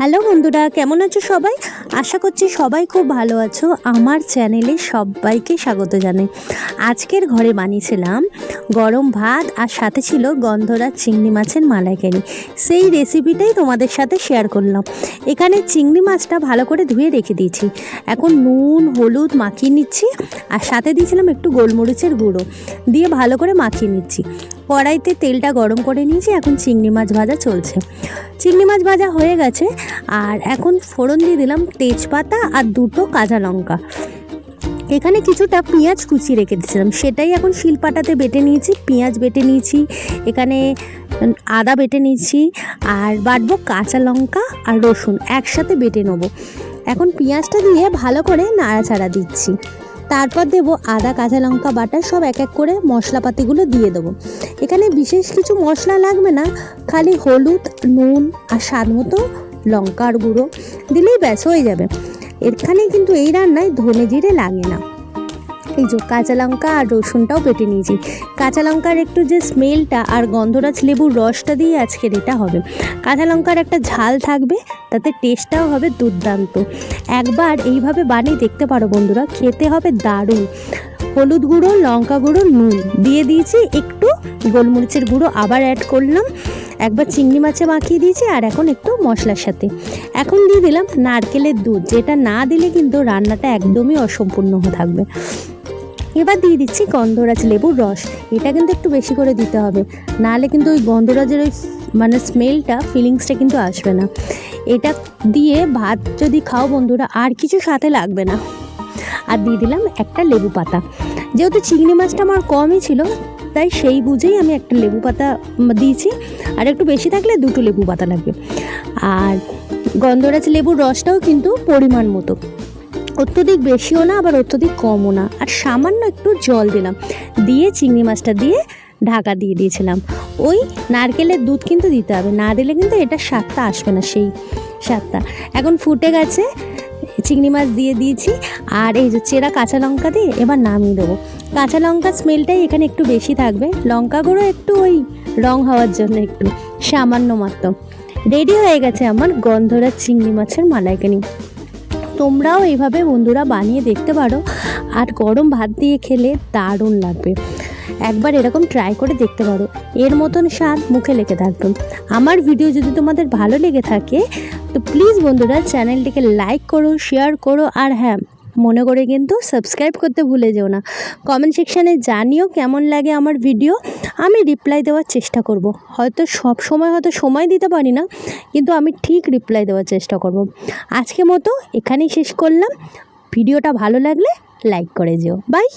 Hello বন্ধুরা, কেমন আছো সবাই? আশা করছি সবাই খুব ভালো আছো। আমার চ্যানেলে সবাইকে স্বাগত জানাই। আজকের ঘরে বানিয়েছিলাম গরম ভাত আর সাথে ছিল গন্ধরাজ চিংড়ি মাছের মালাইকারি। সেই রেসিপিটাই তোমাদের সাথে শেয়ার করলাম। এখানে চিংড়ি মাছটা ভালো করে ধুয়ে রেখে দিয়েছি। এখন নুন হলুদ মাখিয়ে নিচ্ছি আর সাথে দিয়েছিলাম একটু গোলমরিচের গুঁড়ো দিয়ে ভালো করে মাখিয়ে নিচ্ছি। কড়াইতে তেলটা গরম করে নিয়েছি। এখন চিংড়ি মাছ ভাজা চলছে। চিংড়ি মাছ ভাজা হয়ে গেছে আর এখন ফোড়ন দিয়ে দিলাম তেজপাতা আর দুটো কাঁচা লঙ্কা। এখানে কিছুটা পেঁয়াজ কুচিয়ে রেখে দিয়েছিলাম, সেটাই এখন শিলপাটাতে বেটে নিয়েছি। পেঁয়াজ বেটে নিয়েছি, এখানে আদা বেটে নিয়েছি আর বাটবো কাঁচা লঙ্কা আর রসুন একসাথে বেটে নেবো। এখন পেঁয়াজটা দিয়ে ভালো করে নাড়াচাড়া দিচ্ছি। তারপর দেবো আদা কাঁচা লঙ্কা বাটা, সব এক এক করে মশলাপাতিগুলো দিয়ে দেবো। এখানে বিশেষ কিছু মশলা লাগবে না, খালি হলুদ নুন আর স্বাদ মতো লঙ্কার গুঁড়ো দিলেই ব্যাস হয়ে যাবে। এখানে কিন্তু এই রান্নায় ধনে জিরে লাগে না। এই যে কাঁচা লঙ্কা আর রসুনটাও বেটে নিয়েছি। কাঁচা লঙ্কার একটু যে স্মেলটা আর গন্ধরাজ লেবুর রসটা দিয়ে আজকের এটা হবে। কাঁচা লঙ্কার একটা ঝাল থাকবে, তাতে টেস্টটাও হবে দুর্দান্ত। একবার এইভাবে বানিয়ে দেখতে পারো বন্ধুরা, খেতে হবে দারুণ। হলুদ গুঁড়ো লঙ্কা গুঁড়ো নুন দিয়ে দিয়েছি, একটু গোলমরিচের গুঁড়ো আবার অ্যাড করলাম। একবার চিংড়ি মাছে মাখিয়ে দিয়েছি আর এখন একটু মশলার সাথে এখন দিয়ে দিলাম নারকেলের দুধ, যেটা না দিলে কিন্তু রান্নাটা একদমই অসম্পূর্ণ থাকবে। এবার দিয়ে দিচ্ছি গন্ধরাজ লেবুর রস। এটা কিন্তু একটু বেশি করে দিতে হবে, নাহলে কিন্তু ওই গন্ধরাজের ওই স্মেলটা ফিলিংসটা কিন্তু আসবে না। এটা দিয়ে ভাত যদি খাও বন্ধুরা আর কিছু সাথে লাগবে না। আর দিয়ে দিলাম একটা লেবু পাতা। যেহেতু চিংড়ি মাছটা আমার কমই ছিল, তাই সেই বুঝেই আমি একটা লেবু পাতা দিয়েছি। আর একটু বেশি থাকলে দুটো লেবু পাতা লাগবে। আর গন্ধরাজ লেবুর রসটাও কিন্তু পরিমাণ মতো, অত্যধিক বেশিও না আবার অত্যধিক কমও না। আর সামান্য একটু জল দিলাম, দিয়ে চিংড়ি মাছটা দিয়ে ঢাকা দিয়ে দিয়েছিলাম। ওই নারকেলের দুধ কিন্তু দিতে হবে, না দিলে কিন্তু এটা স্বাদটা আসবে না, সেই স্বাদটা। এখন ফুটে গেছে, চিংড়ি মাছ দিয়ে দিয়েছি আর এই যে চেরা কাঁচা লঙ্কা দিয়ে এবার নামিয়ে দেবো। কাঁচা লঙ্কার স্মেলটাই এখানে একটু বেশি থাকবে, লঙ্কা গুঁড়ো একটু ওই রং হওয়ার জন্য একটু সামান্য মাত্র। রেডি হয়ে গেছে আমার গন্ধরাজ চিংড়ি মাছের মালাইকারি। তোমরাও এইভাবে বন্ধুরা বানিয়ে দেখতে পারো, আর গরম ভাত দিয়ে খেলে দারুণ লাগবে। একবার এরকম ট্রাই করে দেখতে পারো, এর মতন স্বাদ মুখে লেগে থাকবে। আমার ভিডিও যদি তোমাদের ভালো লেগে থাকে তো প্লিজ বন্ধুরা চ্যানেলটিকে লাইক করো, শেয়ার করো, আর হ্যাঁ মনে করে কিন্তু সাবস্ক্রাইব করতে ভুলে যেও না। কমেন্ট সেকশানে জানিও কেমন লাগে আমার ভিডিও, আমি রিপ্লাই দেওয়ার চেষ্টা করব। হয়তো সব সময় সময় দিতে পারি না, কিন্তু আমি ঠিক রিপ্লাই দেওয়ার চেষ্টা করব। আজকে মতো এখানেই শেষ করলাম। ভিডিওটা ভালো লাগলে লাইক করে যেও। বাই।